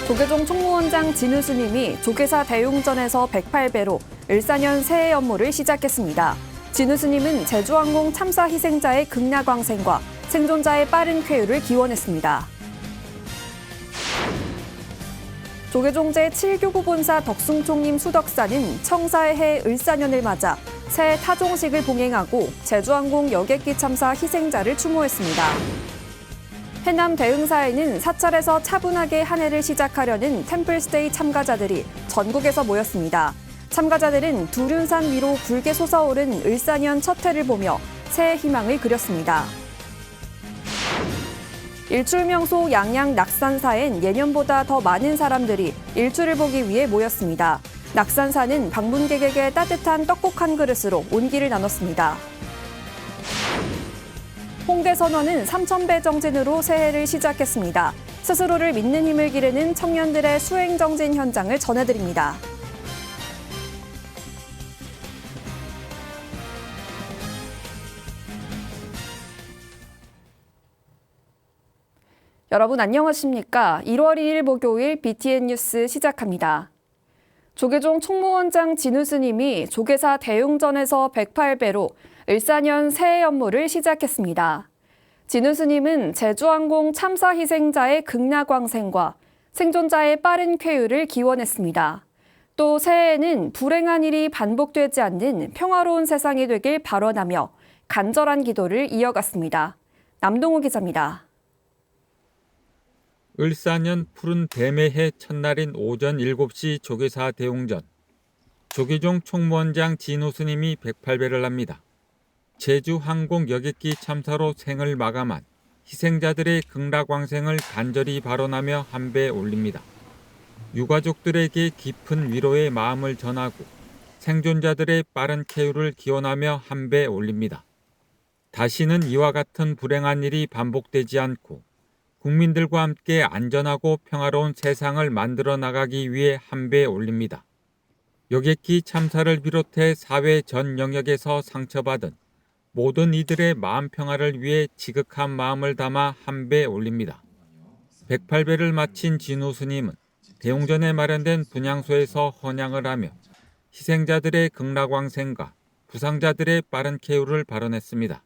조계종 총무원장 진우 스님이 조계사 대웅전에서 108배로 을사년 새해 업무를 시작했습니다. 진우 스님은 제주항공 참사 희생자의 극락광생과 생존자의 빠른 쾌유를 기원했습니다. 조계종 제7교구 본사 덕숭총림 수덕사는 청사의 해 을사년을 맞아 새해 타종식을 봉행하고 제주항공 여객기 참사 희생자를 추모했습니다. 해남 대흥사에는 사찰에서 차분하게 한 해를 시작하려는 템플스테이 참가자들이 전국에서 모였습니다. 참가자들은 두륜산 위로 굵게 솟아오른 을사년 첫 해를 보며 새해 희망을 그렸습니다. 일출 명소 양양 낙산사엔 예년보다 더 많은 사람들이 일출을 보기 위해 모였습니다. 낙산사는 방문객에게 따뜻한 떡국 한 그릇으로 온기를 나눴습니다. 홍대선원은 3,000배 정진으로 새해를 시작했습니다. 스스로를 믿는 힘을 기르는 청년들의 수행 정진 현장을 전해드립니다. 여러분 안녕하십니까? 1월 2일 목요일 BTN 뉴스 시작합니다. 조계종 총무원장 진우 스님이 조계사 대웅전에서 108배로 을사년 새해 업무를 시작했습니다. 진우 스님은 제주항공 참사 희생자의 극락광생과 생존자의 빠른 쾌유를 기원했습니다. 또 새해에는 불행한 일이 반복되지 않는 평화로운 세상이 되길 발언하며 간절한 기도를 이어갔습니다. 남동우 기자입니다. 을사년 푸른 뱀의 첫날인 오전 7시 조계사 대웅전. 조계종 총무원장 진우 스님이 108배를 합니다. 제주 항공 여객기 참사로 생을 마감한 희생자들의 극락광생을 간절히 발언하며 한 배 올립니다. 유가족들에게 깊은 위로의 마음을 전하고 생존자들의 빠른 쾌유를 기원하며 한 배 올립니다. 다시는 이와 같은 불행한 일이 반복되지 않고 국민들과 함께 안전하고 평화로운 세상을 만들어 나가기 위해 한 배 올립니다. 여객기 참사를 비롯해 사회 전 영역에서 상처받은 모든 이들의 마음 평화를 위해 지극한 마음을 담아 한 배 올립니다. 108배를 마친 진우 스님은 대웅전에 마련된 분향소에서 헌양을 하며 희생자들의 극락광생과 부상자들의 빠른 쾌유를 발언했습니다.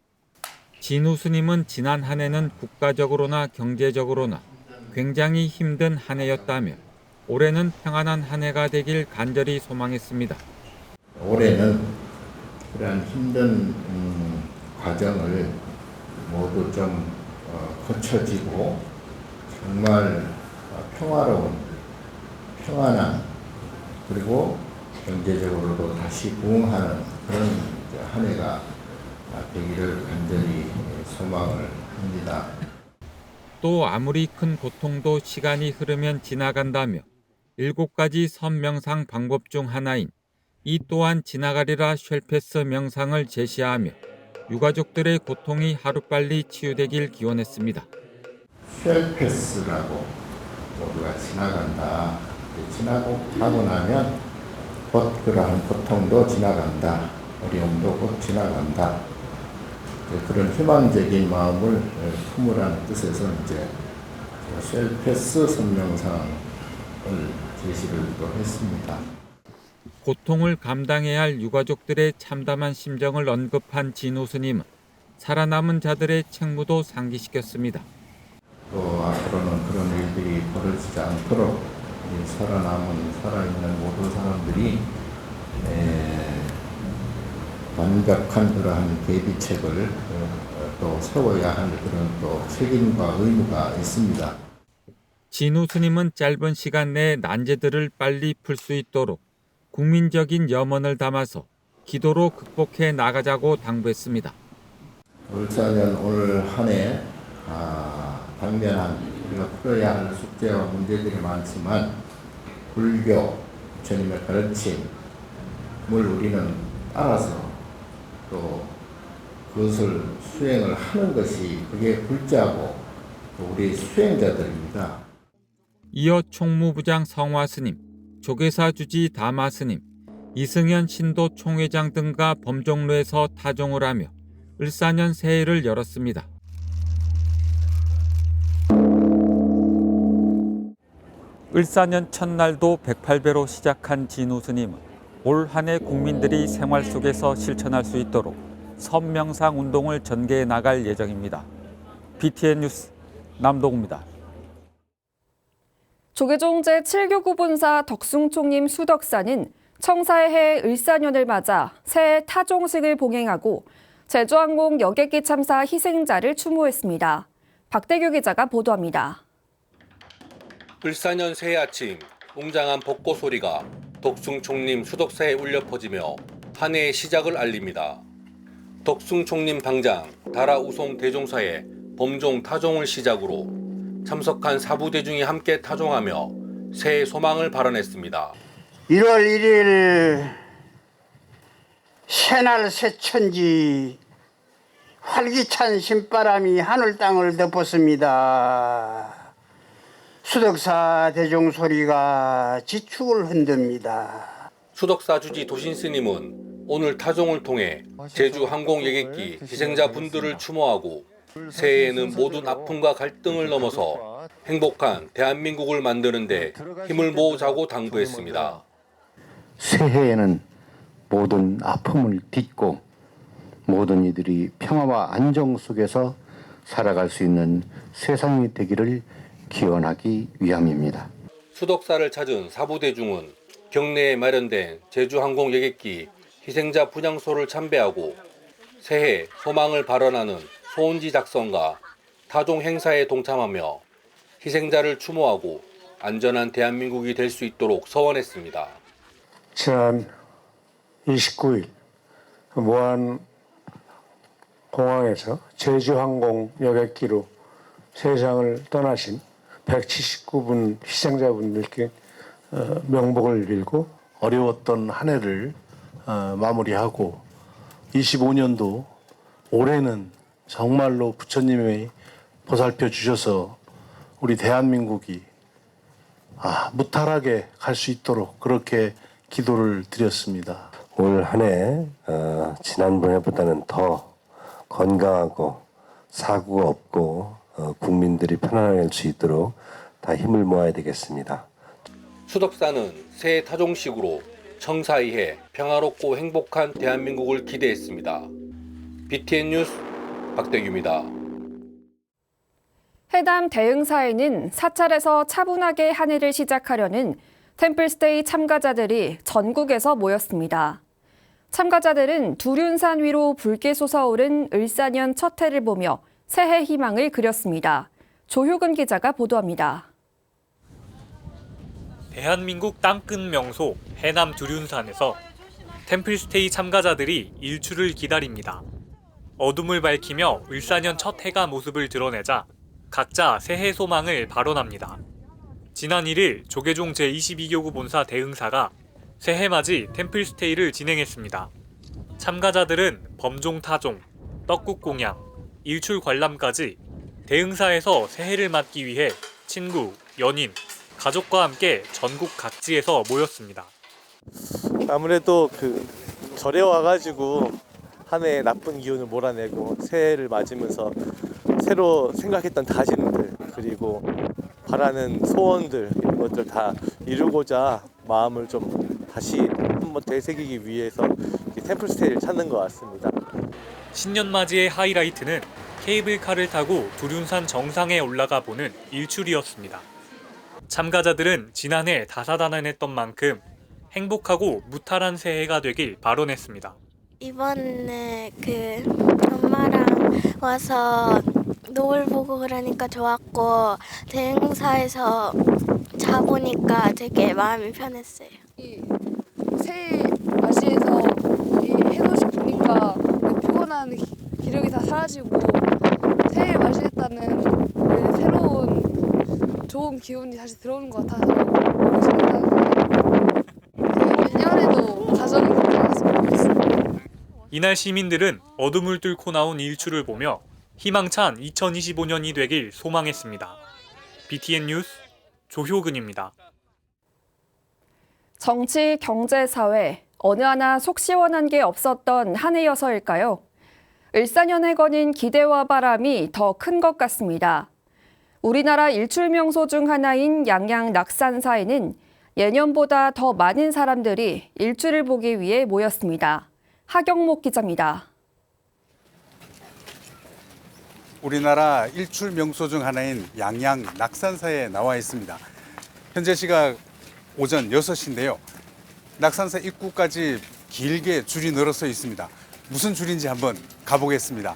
진우 스님은 지난 한 해는 국가적으로나 경제적으로나 굉장히 힘든 한 해였다며 올해는 평안한 한 해가 되길 간절히 소망했습니다. 올해는 그러한 힘든 과정을 모두 좀 거쳐지고 정말 평화로운, 평안한 그리고 경제적으로도 다시 부흥하는 그런 한 해가 되기를 간절히 소망을 합니다. 또 아무리 큰 고통도 시간이 흐르면 지나간다며 7가지 선 명상 방법 중 하나인 이 또한 지나가리라 쉘패스 명상을 제시하며 유가족들의 고통이 하루빨리 치유되길 기원했습니다. 쉘패스라고 모두가 지나간다. 지나고 나면 곧 그러한 고통도 지나간다. 어려움도 곧 지나간다. 그런 희망적인 마음을 품으라는 뜻에서 이제 쉘패스 선명상을 제시를 또 했습니다. 고통을 감당해야 할 유가족들의 참담한 심정을 언급한 진우 스님은 살아남은 자들의 책무도 상기시켰습니다. 또 앞으로는 그런 일들이 벌어지지 않도록 살아있는 모든 사람들이 완벽한 그러한 대비책을 또 세워야 할 그런 또 책임과 의무가 있습니다. 진우 스님은 짧은 시간 내에 난제들을 빨리 풀 수 있도록 국민적인 염원을 담아서 기도로 극복해 나가자고 당부했습니다. 을사년 오늘 한 해 당면한 우리가 풀어야 할 숙제와 문제들이 많지만 불교 부처님의 가르침을 우리는 따라서 또 그것을 수행을 하는 것이 그게 불자고 또 우리 수행자들입니다. 이어 총무부장 성화 스님, 조계사 주지 다마 스님, 이승현 신도 총회장 등과 범종로에서 타종을 하며 을사년 새해를 열었습니다. 을사년 첫날도 108배로 시작한 진우 스님은 올 한 해 국민들이 생활 속에서 실천할 수 있도록 선명상 운동을 전개해 나갈 예정입니다. BTN 뉴스 남동우입니다. 조계종 제7교구 본사 덕숭총림 수덕사는 청사의 해 을사년을 맞아 새해 타종식을 봉행하고 제주항공 여객기 참사 희생자를 추모했습니다. 박대규 기자가 보도합니다. 을사년 새해 아침 웅장한 벚꽃 소리가 덕숭총림 수덕사에 울려 퍼지며 한 해의 시작을 알립니다. 덕숭총림 방장 다라우송 대종사의 범종 타종을 시작으로 참석한 사부대중이 함께 타종하며 새해 소망을 발언했습니다. 1월 1일 새날 새천지 활기찬 신바람이 하늘 땅을 덮었습니다. 수덕사 대종 소리가 지축을 흔듭니다. 수덕사 주지 도신스님은 오늘 타종을 통해 제주 항공여객기 희생자 분들을 추모하고 새해에는 모든 아픔과 갈등을 넘어서 행복한 대한민국을 만드는 데 힘을 모으자고 당부했습니다. 새해에는 모든 아픔을 딛고 모든 이들이 평화와 안정 속에서 살아갈 수 있는 세상이 되기를 기원하기 위함입니다. 수덕사를 찾은 사부대중은 경내에 마련된 제주항공여객기 희생자 분향소를 참배하고 새해 소망을 발언하는 소원지 작성과 타종 행사에 동참하며 희생자를 추모하고 안전한 대한민국이 될 수 있도록 서원했습니다. 지난 29일 무안 공항에서 제주항공 여객기로 세상을 떠나신 179분 희생자분들께 명복을 빌고 어려웠던 한 해를 마무리하고 25년도 올해는 정말로 부처님이 보살펴 주셔서 우리 대한민국이 무탈하게 갈 수 있도록 그렇게 기도를 드렸습니다. 올 한 해 지난번에보다는 더 건강하고 사고가 없고 국민들이 편안할 수 있도록 다 힘을 모아야 되겠습니다. 수덕사는 새해 타종식으로 청사이해 평화롭고 행복한 대한민국을 기대했습니다. BTN 뉴스 박대규입니다. 해남 대흥사에는 사찰에서 차분하게 한 해를 시작하려는 템플스테이 참가자들이 전국에서 모였습니다. 참가자들은 두륜산 위로 붉게 솟아오른 을사년 첫 해를 보며 새해 희망을 그렸습니다. 조효근 기자가 보도합니다. 대한민국 땅끝 명소 해남 두륜산에서 템플스테이 참가자들이 일출을 기다립니다. 어둠을 밝히며 을사년 첫 해가 모습을 드러내자 각자 새해 소망을 발언합니다. 지난 1일 조계종 제22교구 본사 대흥사가 새해맞이 템플스테이를 진행했습니다. 참가자들은 범종 타종, 떡국 공양, 일출 관람까지 대흥사에서 새해를 맞기 위해 친구, 연인, 가족과 함께 전국 각지에서 모였습니다. 아무래도 절에 와가지고 한 해 나쁜 기운을 몰아내고 새해를 맞으면서 새로 생각했던 다짐들 그리고 바라는 소원들 이런 것들 다 이루고자 마음을 좀 다시 한번 되새기기 위해서 템플스테이를 찾는 것 같습니다. 신년맞이의 하이라이트는 케이블카를 타고 두륜산 정상에 올라가 보는 일출이었습니다. 참가자들은 지난해 다사다난했던 만큼 행복하고 무탈한 새해가 되길 발언했습니다. 이번에 엄마랑 와서 노을 보고 그러니까 좋았고 대흥사에서 자보니까 되게 마음이 편했어요. 이 새해 맞이해서 이 해돋이 보니까 피곤한 기력이 다 사라지고 새해를 맞이했다는 새로운 좋은 기운이 다시 들어오는 것 같아서 너무 재밌다는 내년에도 가정이 괜찮았으면 좋겠습니다. 이날 시민들은 어둠을 뚫고 나온 일출을 보며 희망찬 2025년이 되길 소망했습니다. BTN 뉴스 조효근입니다. 정치, 경제, 사회 어느 하나 속 시원한 게 없었던 한 해여서일까요? 을사년에 거닌 기대와 바람이 더 큰 것 같습니다. 우리나라 일출 명소 중 하나인 양양 낙산사에는 예년보다 더 많은 사람들이 일출을 보기 위해 모였습니다. 하경목 기자입니다. 우리나라 일출 명소 중 하나인 양양 낙산사에 나와 있습니다. 현재 시각 오전 6시인데요. 낙산사 입구까지 길게 줄이 늘어서 있습니다. 무슨 줄인지 한번 가보겠습니다.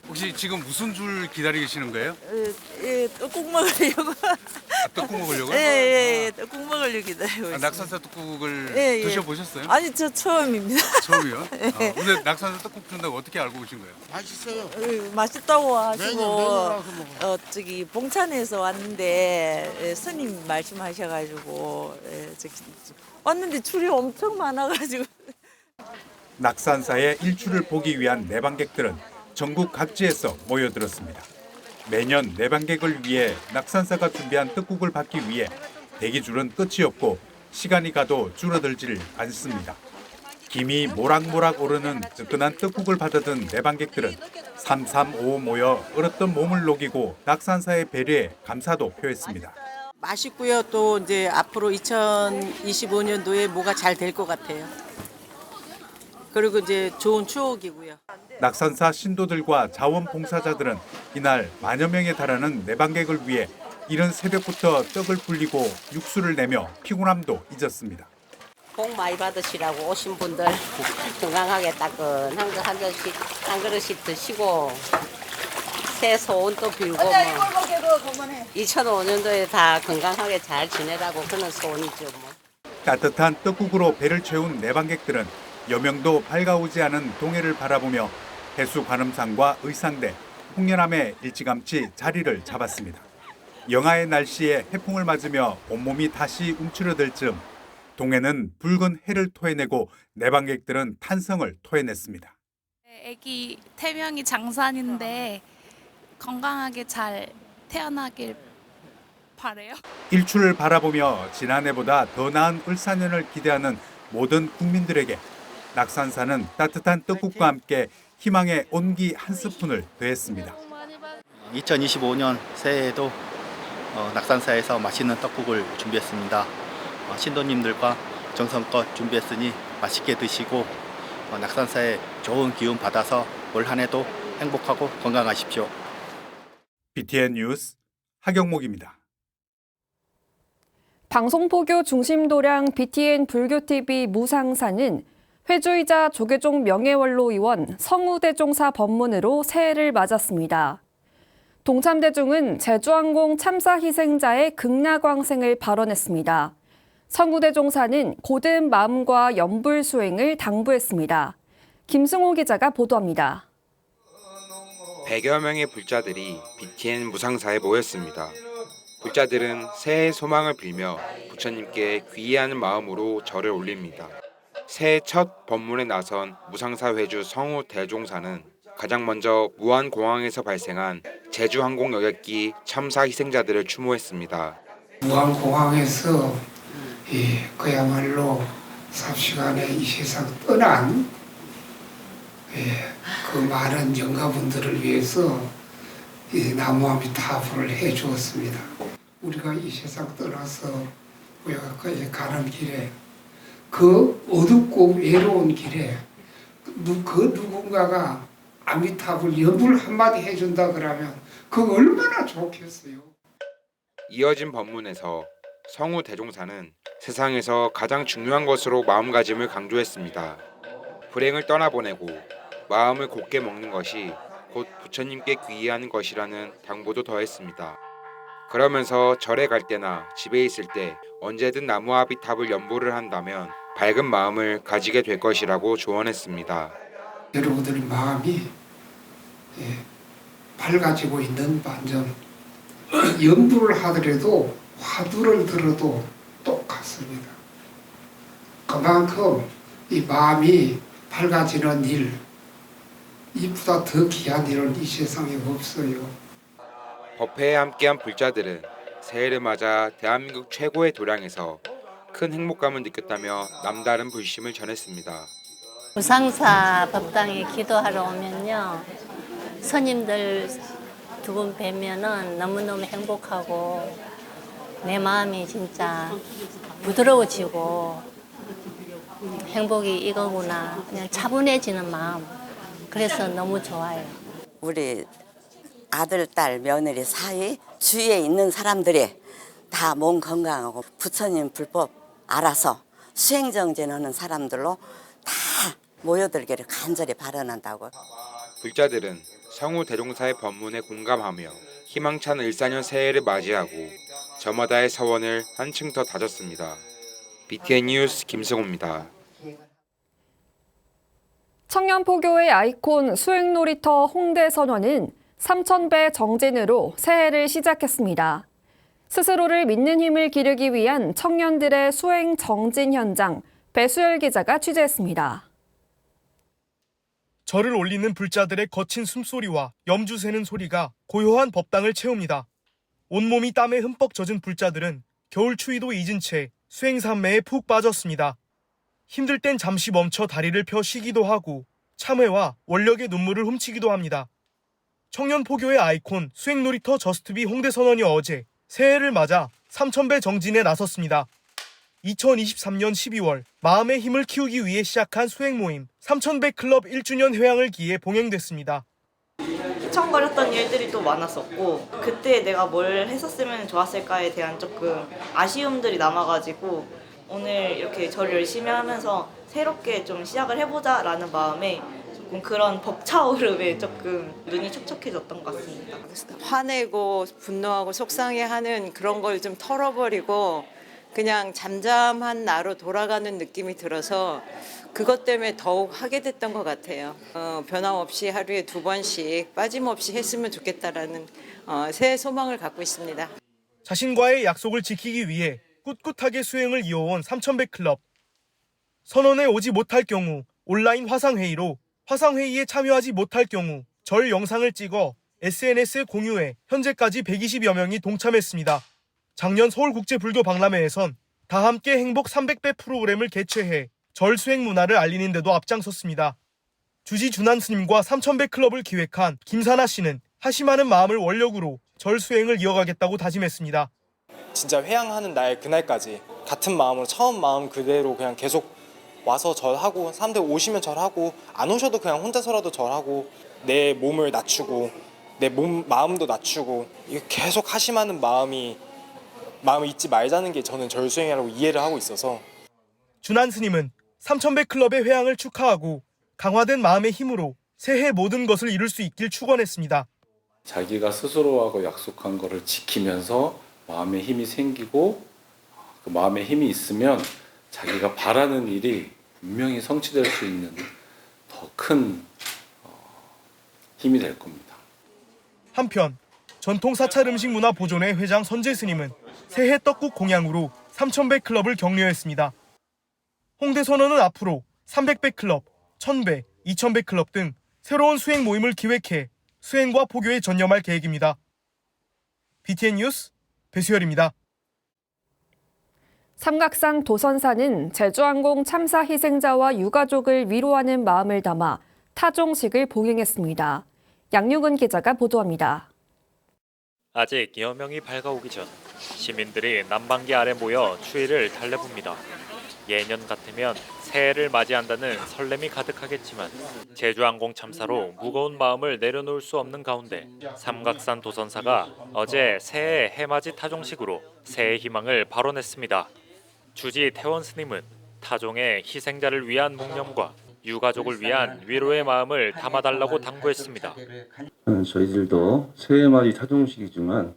혹시 지금 무슨 줄 기다리고 계시는 거예요? 떡국 먹으려고. 떡국 먹으려고요? 예, 떡국 먹으려고 기다리고 있어요. 낙산사 떡국을 예. 드셔보셨어요? 아니, 저 처음입니다. 처음이요? 예. 오늘 낙산사 떡국 준다고 어떻게 알고 오신 거예요? 맛있어요. 맛있다고 하시고, 봉천에서 왔는데, 스님 말씀하셔가지고, 왔는데 줄이 엄청 많아가지고. 낙산사의 일출을 보기 위한 내방객들은 전국 각지에서 모여들었습니다. 매년 내방객을 위해 낙산사가 준비한 떡국을 받기 위해 대기줄은 끝이 없고 시간이 가도 줄어들지를 않습니다. 김이 모락모락 오르는 뜨끈한 떡국을 받아든 내방객들은 삼삼오오 모여 얼었던 몸을 녹이고 낙산사의 배려에 감사도 표했습니다. 맛있고요. 또 이제 앞으로 2025년도에 뭐가 잘 될 것 같아요. 그리고 이제 좋은 추억이고요. 낙산사 신도들과 자원봉사자들은 이날 만여 명에 달하는 내방객을 위해 이른 새벽부터 떡을 불리고 육수를 내며 피곤함도 잊었습니다. 복 많이 받으시라고 오신 분들 건강하게 따끈한 거 한 그릇씩 드시고 새 소원도 빌고 2005년도에 다 건강하게 잘 지내라고 그런 소원이죠. 따뜻한 떡국으로 배를 채운 내방객들은 여명도 밝아오지 않은 동해를 바라보며 해수 관음상과 의상대, 홍련함에 일찌감치 자리를 잡았습니다. 영하의 날씨에 해풍을 맞으며 온몸이 다시 움츠러들 즈음 동해는 붉은 해를 토해내고 내방객들은 탄성을 토해냈습니다. 아기 태명이 장산인데 건강하게 잘 태어나길 바래요. 일출을 바라보며 지난해보다 더 나은 을사년을 기대하는 모든 국민들에게 낙산사는 따뜻한 떡국과 함께 희망의 온기 한 스푼을 더했습니다. 2025년 새해에도 낙산사에서 맛있는 떡국을 준비했습니다. 신도님들과 정성껏 준비했으니 맛있게 드시고 낙산사에 좋은 기운 받아서 올 한 해도 행복하고 건강하십시오. BTN 뉴스 하경목입니다. 방송포교 중심도량 BTN 불교TV 무상사는 회주이자 조계종 명예원로 의원 성우대종사 법문으로 새해를 맞았습니다. 동참대중은 제주항공 참사 희생자의 극락왕생을 발언했습니다. 성우대종사는 고든 마음과 연불 수행을 당부했습니다. 김승호 기자가 보도합니다. 100여 명의 불자들이 BTN 무상사에 모였습니다. 불자들은 새해 소망을 빌며 부처님께 귀의하는 마음으로 절을 올립니다. 새해 첫 법문에 나선 무상사 회주 성우 대종사는 가장 먼저 무안공항에서 발생한 제주항공 여객기 참사 희생자들을 추모했습니다. 무안공항에서 그야말로 삽시간에 이 세상 떠난 그 많은 영가분들을 위해서 나무아미타불을 해주었습니다. 우리가 이 세상 떠나서 가는 길에 그 어둡고 외로운 길에 그 누군가가 아미타불 연불 한마디 해준다 그러면 그거 얼마나 좋겠어요. 이어진 법문에서 성우 대종사는 세상에서 가장 중요한 것으로 마음가짐을 강조했습니다. 불행을 떠나보내고 마음을 곧게 먹는 것이 곧 부처님께 귀의하는 것이라는 당부도 더했습니다. 그러면서 절에 갈 때나 집에 있을 때 언제든 나무아비탑을 연보를 한다면 밝은 마음을 가지게 될 것이라고 조언했습니다. 여러분들의 마음이 밝아지고 있는 반전 연불을 하더라도 화두를 들어도 똑같습니다. 그만큼 이 마음이 밝아지는 일, 이보다 더 귀한 일은 이 세상에 없어요. 법회에 함께한 불자들은 새해를 맞아 대한민국 최고의 도량에서 큰 행복감을 느꼈다며 남다른 불심을 전했습니다. 무상사 법당에 기도하러 오면요, 스님들 두 분 뵈면은 너무너무 행복하고 내 마음이 진짜 부드러워지고 행복이 이거구나 그냥 차분해지는 마음 그래서 너무 좋아요. 우리 아들, 딸, 며느리 사이 주위에 있는 사람들이 다 몸 건강하고 부처님 불법 알아서 수행정진하는 사람들로 다 모여들기를 간절히 바라는다고. 불자들은 성우 대종사의 법문에 공감하며 희망찬 을사년 새해를 맞이하고 저마다의 서원을 한층 더 다졌습니다. BTN 뉴스 김승호입니다. 청년포교의 아이콘 수행놀이터 홍대선원은 3,000배 정진으로 새해를 시작했습니다. 스스로를 믿는 힘을 기르기 위한 청년들의 수행 정진 현장, 배수열 기자가 취재했습니다. 절을 올리는 불자들의 거친 숨소리와 염주 새는 소리가 고요한 법당을 채웁니다. 온몸이 땀에 흠뻑 젖은 불자들은 겨울 추위도 잊은 채 수행 산매에 푹 빠졌습니다. 힘들 땐 잠시 멈춰 다리를 펴 쉬기도 하고 참회와 원력의 눈물을 훔치기도 합니다. 청년포교의 아이콘 수행놀이터 저스트비 홍대선원이 어제 새해를 맞아 3,000배 정진에 나섰습니다. 2023년 12월 마음의 힘을 키우기 위해 시작한 수행 모임 3,000배 클럽 1주년 회항을 기해 봉행됐습니다. 휘청거렸던 일들이 또 많았었고 그때 내가 뭘 했었으면 좋았을까에 대한 조금 아쉬움들이 남아가지고 오늘 이렇게 절을 열심히 하면서 새롭게 좀 시작을 해보자라는 마음에 조금 그런 벅차오름에 조금 눈이 촉촉해졌던 것 같습니다. 화내고 분노하고 속상해하는 그런 걸 좀 털어버리고 그냥 잠잠한 나로 돌아가는 느낌이 들어서 그것 때문에 더욱 하게 됐던 것 같아요. 변함없이 하루에 2번씩 빠짐없이 했으면 좋겠다라는 새해 소망을 갖고 있습니다. 자신과의 약속을 지키기 위해 꿋꿋하게 수행을 이어온 3,000배 클럽. 선원에 오지 못할 경우 온라인 화상회의로 화상회의에 참여하지 못할 경우 절 영상을 찍어 SNS에 공유해 현재까지 120여 명이 동참했습니다. 작년 서울국제불교 박람회에선 다 함께 행복 300배 프로그램을 개최해 절 수행 문화를 알리는 데도 앞장섰습니다. 주지 준한 스님과 3,000배 클럽을 기획한 김사나 씨는 하심하는 마음을 원력으로 절 수행을 이어가겠다고 다짐했습니다. 진짜 회향하는 날 그날까지 같은 마음으로 처음 마음 그대로 그냥 계속 와서 절하고 사람들 오시면 절하고 안 오셔도 그냥 혼자서라도 절하고 내 몸을 낮추고 내 마음도 낮추고 계속 하심하는 마음을 잊지 말자는 게 저는 절 수행이라고 이해를 하고 있어서 준한 스님은 3,000배 클럽의 회항을 축하하고 강화된 마음의 힘으로 새해 모든 것을 이룰 수 있길 축원했습니다. 자기가 스스로하고 약속한 것을 지키면서 마음의 힘이 생기고 그 마음의 힘이 있으면 자기가 바라는 일이 분명히 성취될 수 있는 더 큰 힘이 될 겁니다. 한편 전통 사찰 음식 문화 보존회 회장 선재 스님은 새해 떡국 공양으로 3,000배 클럽을 격려했습니다. 홍대 선원은 앞으로 300배 클럽, 1,000배, 2,000배 클럽 등 새로운 수행 모임을 기획해 수행과 포교에 전념할 계획입니다. BTN 뉴스 배수열입니다. 삼각산 도선사는 제주항공 참사 희생자와 유가족을 위로하는 마음을 담아 타종식을 봉행했습니다. 양윤근 기자가 보도합니다. 아직 여명이 밝아오기 전 시민들이 난방기 아래 모여 추위를 달래봅니다. 예년 같으면 새해를 맞이한다는 설렘이 가득하겠지만 제주항공 참사로 무거운 마음을 내려놓을 수 없는 가운데 삼각산 도선사가 어제 새해 해맞이 타종식으로 새해 희망을 발언했습니다. 주지 태원 스님은 타종의 희생자를 위한 묵념과 유가족을 위한 위로의 마음을 담아달라고 당부했습니다. 저희들도 새해맞이 타종식이지만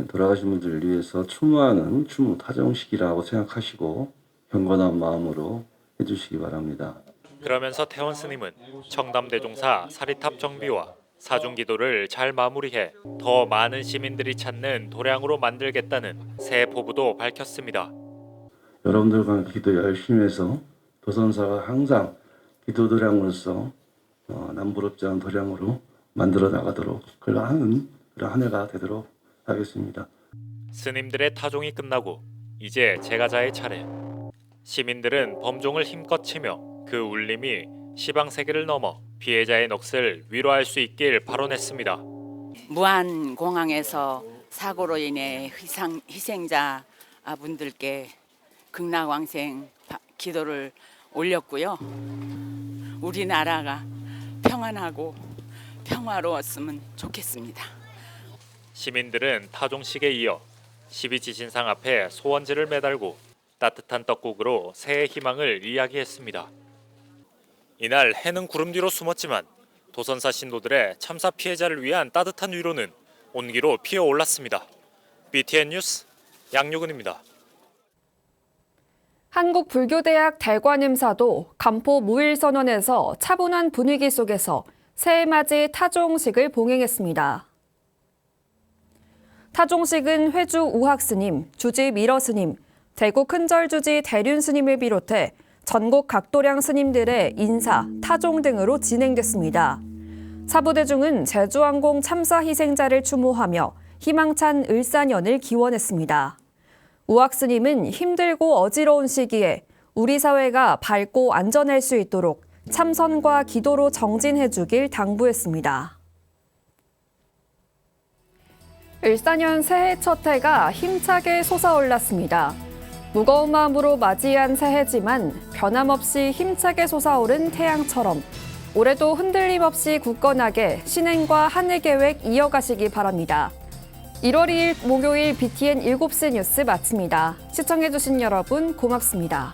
돌아가신 분들을 위해서 추모하는 추모 타종식이라고 생각하시고 경건한 마음으로 해주시기 바랍니다. 그러면서 태원 스님은 청담대종사 사리탑 정비와 사중기도를 잘 마무리해 더 많은 시민들이 찾는 도량으로 만들겠다는 새해 포부도 밝혔습니다. 여러분들과 기도 열심히 해서 도선사가 항상 기도 도량으로서 남부럽지 않은 도량으로 만들어 나가도록 그러한 한 해가 되도록 하겠습니다. 스님들의 타종이 끝나고 이제 제가자의 차례. 시민들은 범종을 힘껏 치며 그 울림이 시방 세계를 넘어 피해자의 넋을 위로할 수 있길 발언했습니다. 무안공항에서 사고로 인해 희생자 분들께 극락왕생 기도를 올렸고요. 우리나라가 평안하고 평화로웠으면 좋겠습니다. 시민들은 타종식에 이어 12지신상 앞에 소원지를 매달고 따뜻한 떡국으로 새해 희망을 이야기했습니다. 이날 해는 구름 뒤로 숨었지만 도선사 신도들의 참사 피해자를 위한 따뜻한 위로는 온기로 피어올랐습니다. BTN 뉴스 양유근입니다. 한국불교대학 대관음사도 간포 무일선언에서 차분한 분위기 속에서 새해맞이 타종식을 봉행했습니다. 타종식은 회주 우학스님, 주지 미러스님, 대구 큰절주지 대륜스님을 비롯해 전국 각도량 스님들의 인사, 타종 등으로 진행됐습니다. 사부대중은 제주항공 참사 희생자를 추모하며 희망찬 을사년을 기원했습니다. 우학스님은 힘들고 어지러운 시기에 우리 사회가 밝고 안전할 수 있도록 참선과 기도로 정진해주길 당부했습니다. 을사년 새해 첫 해가 힘차게 솟아올랐습니다. 무거운 마음으로 맞이한 새해지만 변함없이 힘차게 솟아오른 태양처럼 올해도 흔들림 없이 굳건하게 신행과 한 해 계획 이어가시기 바랍니다. 1월 2일 목요일 BTN 7시 뉴스 마칩니다. 시청해주신 여러분 고맙습니다.